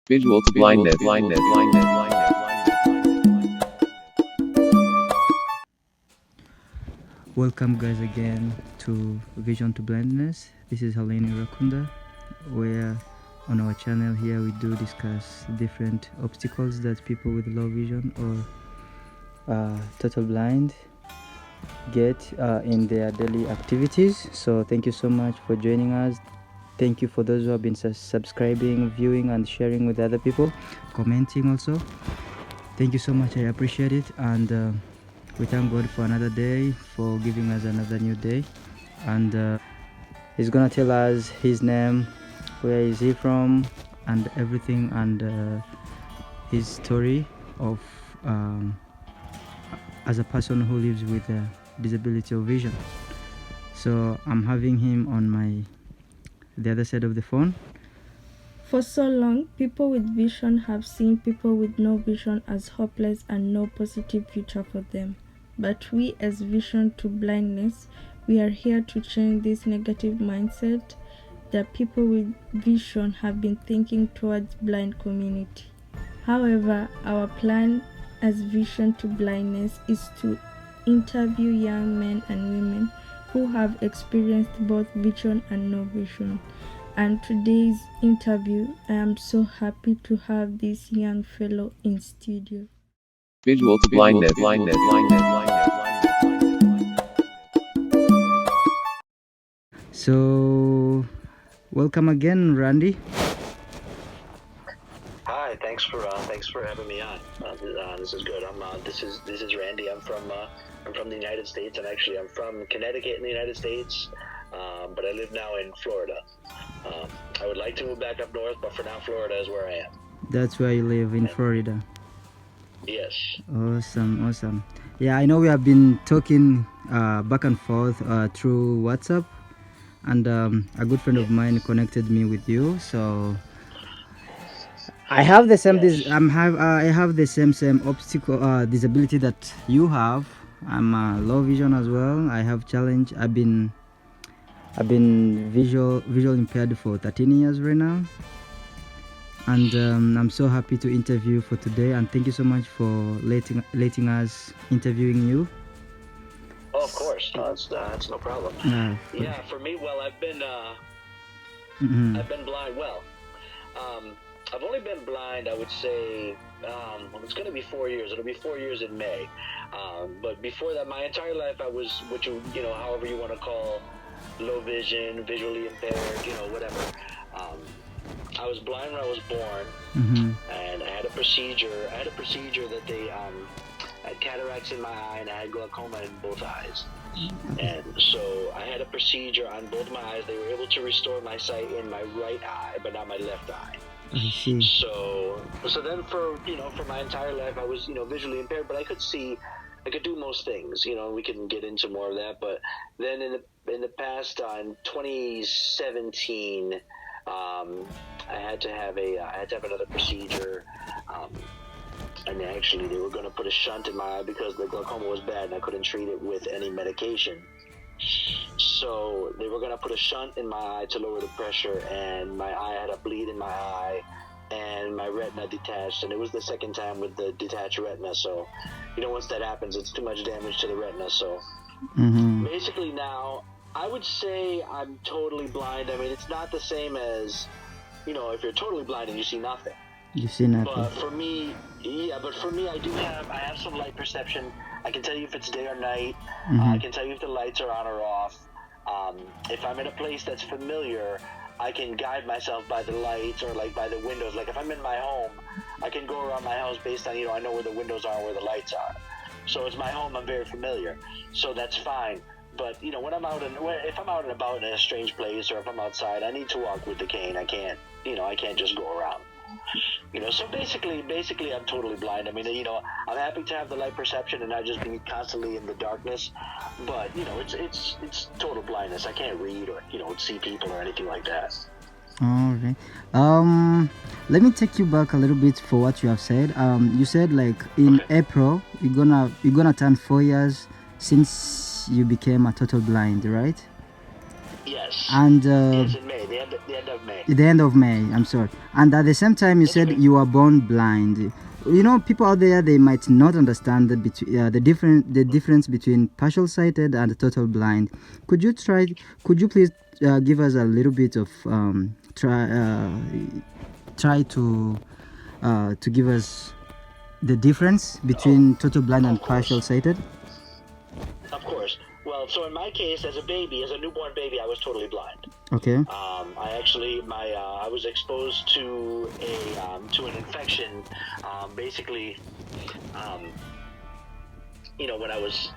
Visual to blindness. Welcome guys again to Vision to Blindness. This is Helene Rakunda, where on our channel here we do discuss different obstacles that people with low vision or total blind get in their daily activities. So thank you so much for joining us. Thank you for those who have been subscribing, viewing and sharing with other people, commenting also. Thank you so much, I appreciate it. And we thank God for another day, for giving us another new day. And he's gonna tell us his name, where is he from, and everything, and his story of as a person who lives with a disability of vision. So I'm having him on the other side of the phone. For so long, people with vision have seen people with no vision as hopeless and no positive future for them. But we as Vision to Blindness, we are here to change this negative mindset that people with vision have been thinking towards blind community. However, our plan as Vision to Blindness is to interview young men and women who have experienced both vision and no vision. And today's interview, I am so happy to have this young fellow in studio. Visual to blindness. So welcome again, Randy. Hi, thanks for having me on. This is good. This is Randy. I'm from the United States, and actually I'm from Connecticut in the United States, but I live now in Florida. I would like to move back up north, but for now, Florida is where I am. That's where you live in Florida. Yes. Awesome. Yeah, I know we have been talking back and forth through WhatsApp, and a good friend of mine connected me with you. So I have the same I have the same obstacle disability that you have. I'm low vision as well. I have challenge. I've been visual impaired for 13 years right now, and I'm so happy to interview for today, and thank you so much for letting us interviewing you. Oh, of course. That's no problem. Yeah, for me, well, I've been blind. Well, I've only been blind, I would say, it's going to be 4 years. It'll be 4 years in May. But before that, my entire life, I was what however you want to call low vision, visually impaired, whatever. I was blind when I was born, and I had a procedure. That they I had cataracts in my eye, and I had glaucoma in both eyes. And so I had a procedure on both my eyes. They were able to restore my sight in my right eye, but not my left eye. So then for my entire life I was visually impaired, but I could see, I could do most things. We can get into more of that. But then in the past, in 2017, I had to have another procedure. And actually, they were going to put a shunt in my eye because the glaucoma was bad and I couldn't treat it with any medication. So they were going to put a shunt in my eye to lower the pressure, and my eye had a bleed in my eye, and my retina detached, and it was the second time with the detached retina. So, once that happens, it's too much damage to the retina. So basically now, I would say I'm totally blind. I mean, it's not the same as, if you're totally blind and you see nothing. You see nothing. But for me, I have some light perception. I can tell you if it's day or night. I can tell you if the lights are on or off. If I'm in a place that's familiar, I can guide myself by the lights or like by the windows. Like if I'm in my home, I can go around my house based on, I know where the windows are and where the lights are. So it's my home, I'm very familiar. So that's fine. But, when if I'm out and about in a strange place, or if I'm outside, I need to walk with the cane. I can't just go around. So basically I'm totally blind. I mean, I'm happy to have the light perception and not just be constantly in the darkness, but it's total blindness. I can't read or see people or anything like that. All right. Let me take you back a little bit for what you have said. You said like in April you're gonna turn 4 years since you became a total blind, right? Yes. And yes, in May. May. The end of May. The end of May, I'm sorry. And at the same time, you said you were born blind. You know, people out there, they might not understand the difference between partial sighted and total blind. Could you please give us a little bit of try to give us the difference between total blind and partial sighted? Of course. Well, so in my case, as a newborn baby, I was totally blind. Okay. I actually, I was exposed to an infection, basically, when I was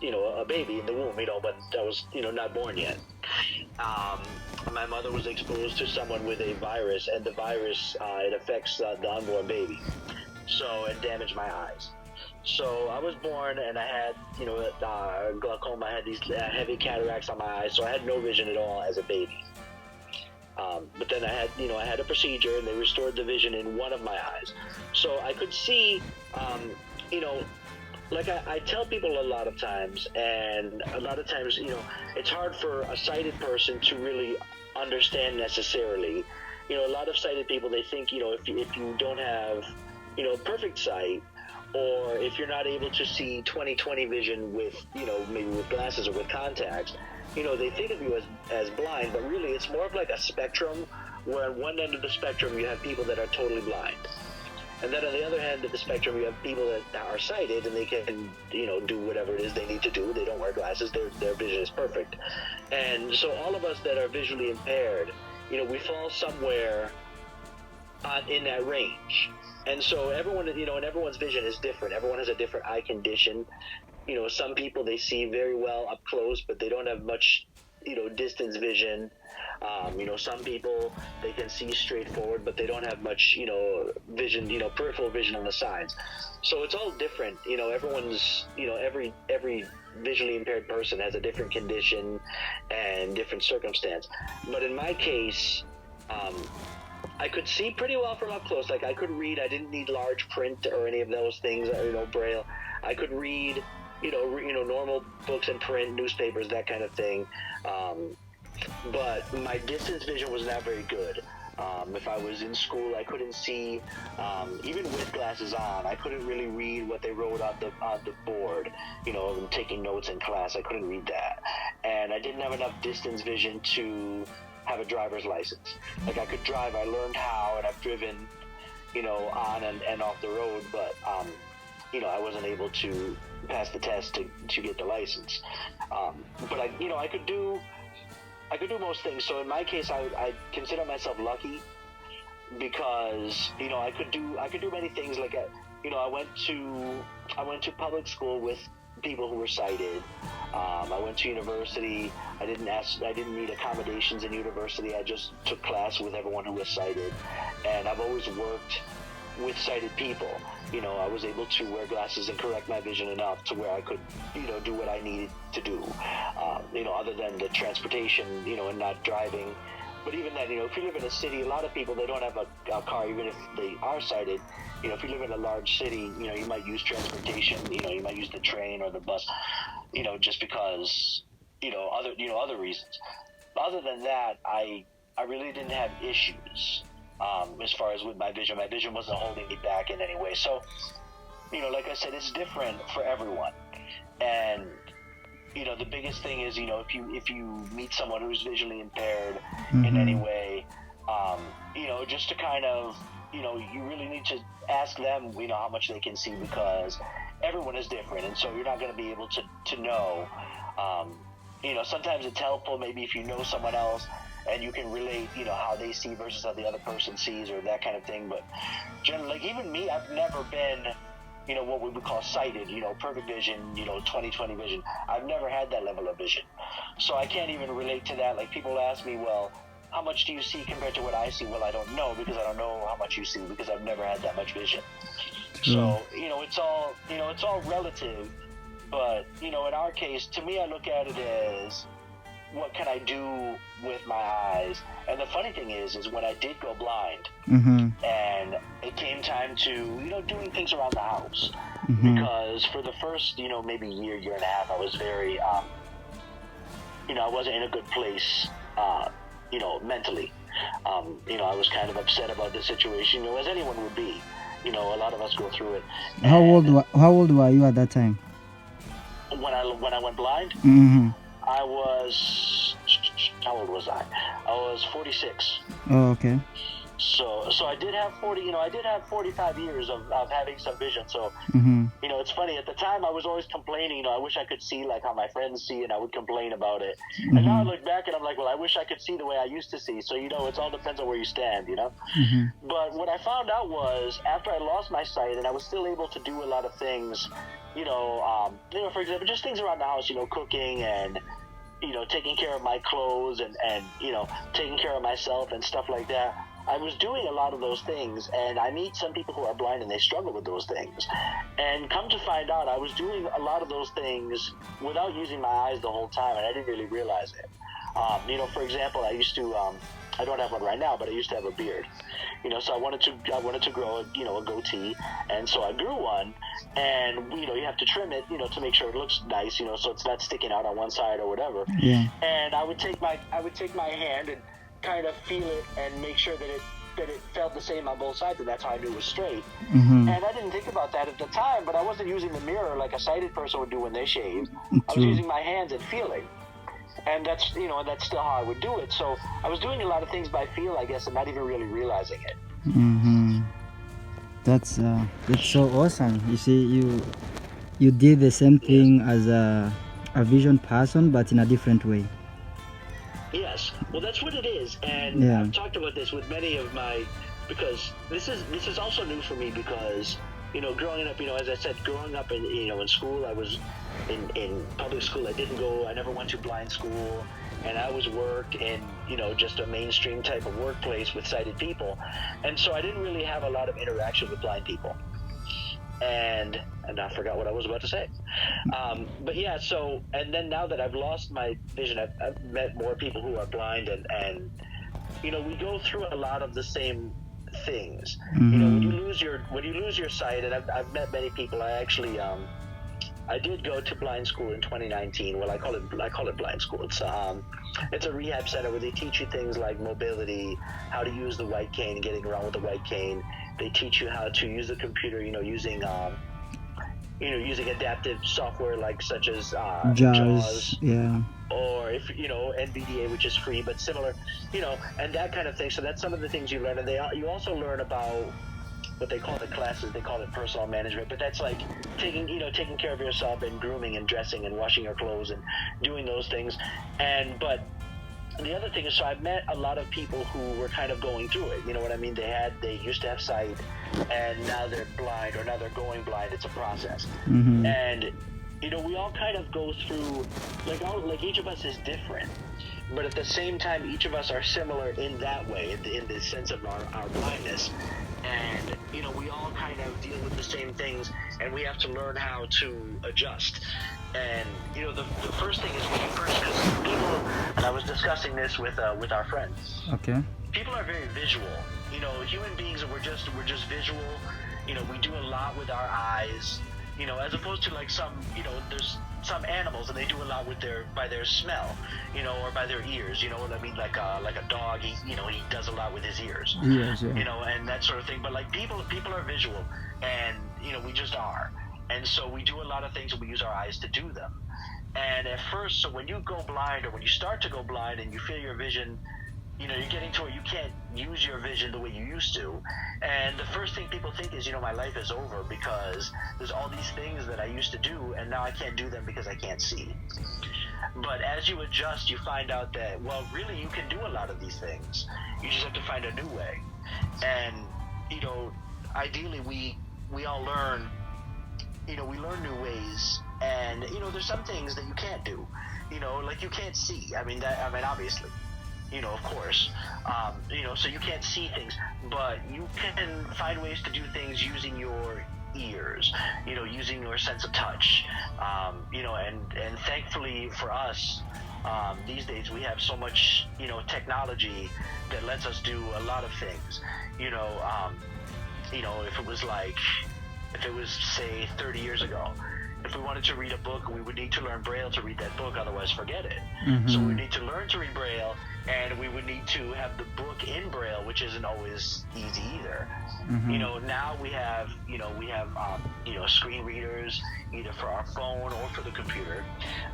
a baby in the womb, but I was, not born yet. My mother was exposed to someone with a virus, and the virus, it affects the unborn baby. So it damaged my eyes. So I was born and I had, glaucoma. I had these heavy cataracts on my eyes, so I had no vision at all as a baby. But then I had a procedure and they restored the vision in one of my eyes. So I could see, like I tell people a lot of times, it's hard for a sighted person to really understand necessarily. A lot of sighted people, they think, if you don't have, perfect sight, or if you're not able to see 20/20 vision with, maybe with glasses or with contacts, they think of you as blind, but really it's more of like a spectrum, where on one end of the spectrum you have people that are totally blind. And then on the other end of the spectrum, you have people that are sighted and they can, do whatever it is they need to do. They don't wear glasses. Their vision is perfect. And so all of us that are visually impaired, we fall somewhere in that range. And so everyone, and everyone's vision is different. Everyone has a different eye condition. Some people, they see very well up close, but they don't have much, distance vision. Some people, they can see straight forward, but they don't have much, vision, peripheral vision on the sides. So it's all different. Everyone's, every visually impaired person has a different condition and different circumstance. But in my case, I could see pretty well from up close. Like I could read. I didn't need large print or any of those things, Braille. I could read, normal books and print, newspapers, that kind of thing. But my distance vision was not very good. If I was in school, I couldn't see, even with glasses on, I couldn't really read what they wrote on the board, taking notes in class. I couldn't read that. And I didn't have enough distance vision to have a driver's license. Like I could drive, I learned how, and I've driven, on and off the road, but, I wasn't able to pass the test to get the license. But I could do most things. So in my case, I consider myself lucky because, I could do many things. Like, I went to public school with people who were sighted. I went to university. I didn't need accommodations in university. I just took class with everyone who was sighted. And I've always worked with sighted people. I was able to wear glasses and correct my vision enough to where I could, do what I needed to do. Other than the transportation, and not driving. But even then, if you live in a city, a lot of people, they don't have a car, even if they are sighted. If you live in a large city, you might use transportation, you might use the train or the bus, just because, other reasons. But other than that, I really didn't have issues as far as with my vision. My vision wasn't holding me back in any way. So, like I said, it's different for everyone. And, the biggest thing is, if you meet someone who's visually impaired in any way, just to kind of, you really need to ask them, how much they can see, because everyone is different. And so you're not going to be able to know. Sometimes it's helpful maybe if you know someone else and you can relate, how they see versus how the other person sees or that kind of thing. But generally, like even me, I've never been, what we would call sighted, perfect vision, 20/20 vision. I've never had that level of vision. So I can't even relate to that. Like people ask me, well, how much do you see compared to what I see? Well, I don't know, because I don't know how much you see, because I've never had that much vision. So, it's all relative. But, in our case, to me, I look at it as, what can I do with my eyes? And the funny thing is when I did go blind, and it came time to, doing things around the house, because for the first, maybe year and a half, I was very, I wasn't in a good place, mentally. I was kind of upset about the situation, as anyone would be. A lot of us go through it. How old were you at that time? When I went blind, Mm-hmm. I was, how old was I? I was 46. Oh, okay. So I did have 45 years of having some vision. So, Mm-hmm. it's funny. At the time, I was always complaining. I wish I could see like how my friends see, and I would complain about it. Mm-hmm. And now I look back and I'm like, well, I wish I could see the way I used to see. So, it all depends on where you stand, Mm-hmm. But what I found out was after I lost my sight and I was still able to do a lot of things, for example, just things around the house, cooking and, taking care of my clothes and taking care of myself and stuff like that. I was doing a lot of those things, and I meet some people who are blind and they struggle with those things. And come to find out, I was doing a lot of those things without using my eyes the whole time, and I didn't really realize it. For example, I used to, I don't have one right now, but I used to have a beard. So I wanted to grow a goatee, and so I grew one, and you have to trim it, to make sure it looks nice, so it's not sticking out on one side or whatever. Yeah. And I would take my hand and kind of feel it and make sure that it felt the same on both sides, and that's how I knew it was straight. Mm-hmm. And I didn't think about that at the time, but I wasn't using the mirror like a sighted person would do when they shave. I was True. using my hands and feeling. And that's that's still how I would do it. So I was doing a lot of things by feel, I guess, and not even really realizing it. Mm-hmm. That's so awesome. You see, you did the same thing as a vision person, but in a different way. Yes, well, that's what it is, and Yeah. I've talked about this with many of because this is also new for me because growing up, as I said, growing up in school, I was in public school. I never went to blind school, and I always worked in just a mainstream type of workplace with sighted people, and so I didn't really have a lot of interaction with blind people. And I forgot what I was about to say. But yeah, so, and then now that I've lost my vision, I've met more people who are blind, and we go through a lot of the same things. Mm-hmm. When you lose your sight, and I've met many people. I actually I did go to blind school in 2019. Well, I call it blind school. It's a rehab center where they teach you things like mobility, how to use the white cane, getting around with the white cane. They teach you how to use the computer, using using adaptive software such as JAWS, yeah. or if NVDA, which is free but similar, and that kind of thing. So that's some of the things you learn, and you also learn about what they call the classes. They call it personal management, but that's like taking care of yourself and grooming and dressing and washing your clothes and doing those things. But the other thing is, so I've met a lot of people who were kind of going through it. You know what I mean? They used to have sight, and now they're blind, or now they're going blind. It's a process. Mm-hmm. And we all kind of go through, like each of us is different, but at the same time, each of us are similar in that way, in the sense of our blindness. And we all kind of deal with the same things, and we have to learn how to adjust. And the first thing is because people, and I was discussing this with our friends. Okay. People are very visual. Human beings, we're just visual. We do a lot with our eyes. As opposed to like some, there's some animals, and they do a lot by their smell, or by their ears. You know what I mean? Like a dog, he does a lot with his ears. Yes, yeah. And that sort of thing. But like people are visual, and we just are. And so we do a lot of things, and we use our eyes to do them. And at first, so when you go blind, or when you start to go blind, and you feel your vision, you're getting to where you can't use your vision the way you used to. And the first thing people think is, my life is over because there's all these things that I used to do, and now I can't do them because I can't see. But as you adjust, you find out that, well, really you can do a lot of these things. You just have to find a new way. And, ideally we all learn, we learn new ways. And, there's some things that you can't do, like you can't see. Obviously. Of course, so you can't see things, but you can find ways to do things using your ears, using your sense of touch, and thankfully for us, these days we have so much, technology that lets us do a lot of things, if it was say 30 years ago, if we wanted to read a book, we would need to learn Braille to read that book, otherwise forget it. Mm-hmm. So we need to learn to read Braille, and we would need to have the book in Braille, which isn't always easy either. Now we have screen readers either for our phone or for the computer,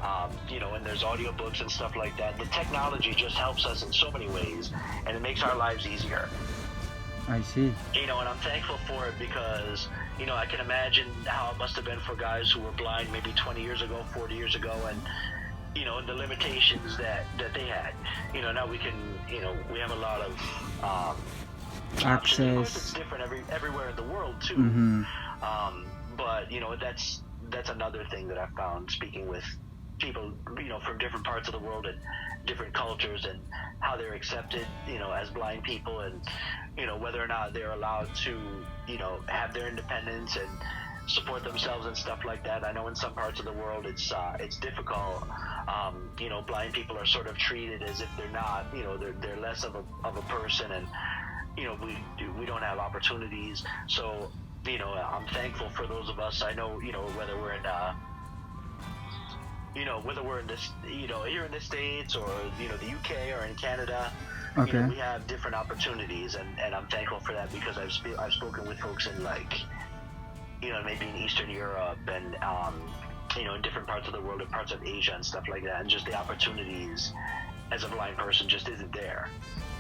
and there's audiobooks and stuff like that. The technology just helps us in so many ways, and it makes our lives easier. I see. And I'm thankful for it because, I can imagine how it must have been for guys who were blind maybe 20 years ago, 40 years ago, and the limitations that they had. Now we can, we have a lot of Access. Of course, it's different everywhere in the world too. But that's another thing that I found speaking with people, from different parts of the world and different cultures, and how they're accepted, as blind people, and whether or not they're allowed to, have their independence and support themselves and stuff like that. I know in some parts of the world it's difficult. Blind people are sort of treated as if they're not, they're less of a person, and we don't have opportunities. So I'm thankful for those of us. I know, whether we're in this, here in the States, or the UK or in Canada, Okay. we have different opportunities, and I'm thankful for that, because I've spoken with folks in maybe in Eastern Europe, and in different parts of the world, in parts of Asia and stuff like that, and just the opportunities as a blind person just isn't there.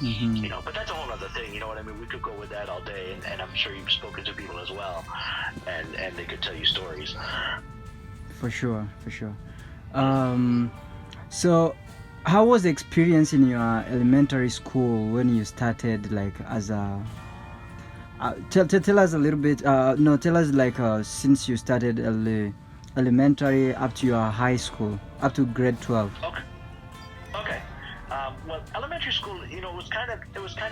But that's a whole other thing, you know what I mean? We could go with that all day, and I'm sure you've spoken to people as well, and they could tell you stories. For sure. So how was the experience in your elementary school when you started, like, as a tell us a little bit, tell us, since you started elementary up to your high school, up to grade 12. Okay. Well, elementary school, it was kind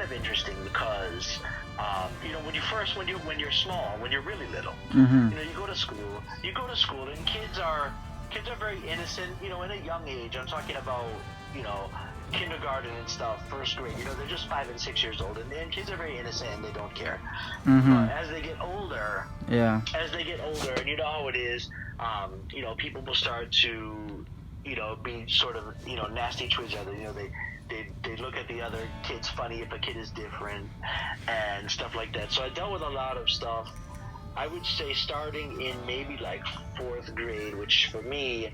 of interesting, because when you're small, when you're really little, you go to school, and kids are very innocent, in a young age. I'm talking about, kindergarten and stuff, first grade, they're just 5 and 6 years old, and kids are very innocent and they don't care. But as they get older, and you know how it is, people will start to, be sort of, nasty to each other. They look at the other kids funny if a kid is different and stuff like that. So I dealt with a lot of stuff, I would say, starting in maybe like 4th grade, which for me,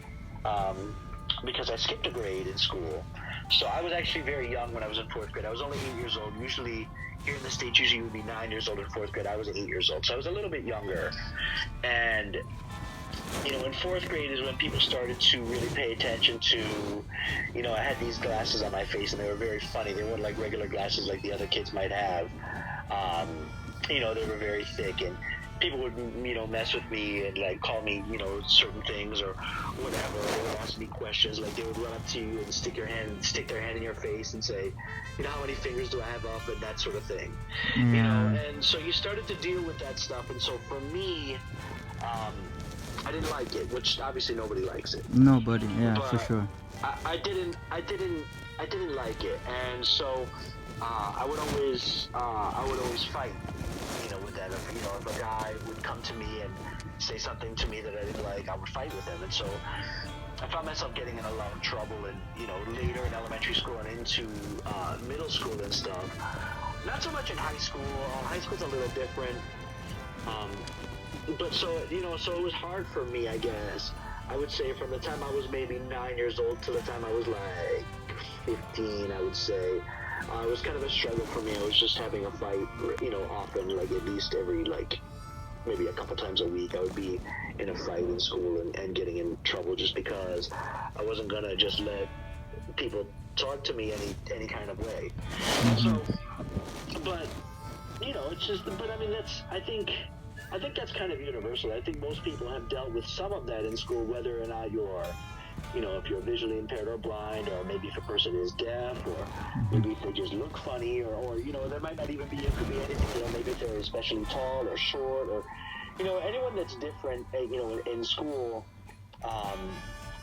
because I skipped a grade in school. So I was actually very young when I was in 4th grade. I was only 8 years old. Usually here in the States, you would be 9 years old in 4th grade. I was 8 years old. So I was a little bit younger. And, in 4th grade is when people started to really pay attention to, I had these glasses on my face, and they were very funny. They weren't like regular glasses like the other kids might have. They were very thick, and people would, mess with me and like call me, certain things or whatever. They would ask me questions, like they would run up to you and stick their hand in your face and say, how many fingers do I have up, and that sort of thing. And so you started to deal with that stuff. And so for me, I didn't like it, which obviously nobody likes it. Nobody, yeah, but for sure. I didn't like it, and so I would always fight, with that. If a guy would come to me and say something to me that I didn't like, I would fight with him. And so I found myself getting in a lot of trouble, and later in elementary school and into middle school and stuff. Not so much in high school. High school's a little different. But so it was hard for me, I guess. I would say from the time I was maybe 9 years old to the time I was like 15, I would say. It was kind of a struggle for me. I was just having a fight, often, like at least every, maybe a couple times a week. I would be in a fight in school and getting in trouble just because I wasn't going to just let people talk to me any kind of way. So, but, it's just, but I mean, I think that's kind of universal. I think most people have dealt with some of that in school, whether or not you're, if you're visually impaired or blind, or maybe if a person is deaf, or maybe if they just look funny, or there might not even be, it could be anything, maybe if they're especially tall or short, or, anyone that's different, in school,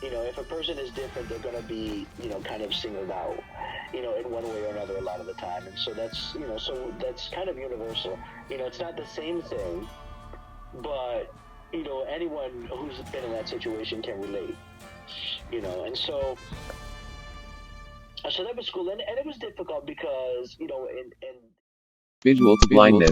if a person is different, they're going to be, kind of singled out, in one way or another a lot of the time. And so that's, so that's kind of universal. It's not the same thing, but, anyone who's been in that situation can relate, and so So that was school, and it was difficult because, in Visual to blindness.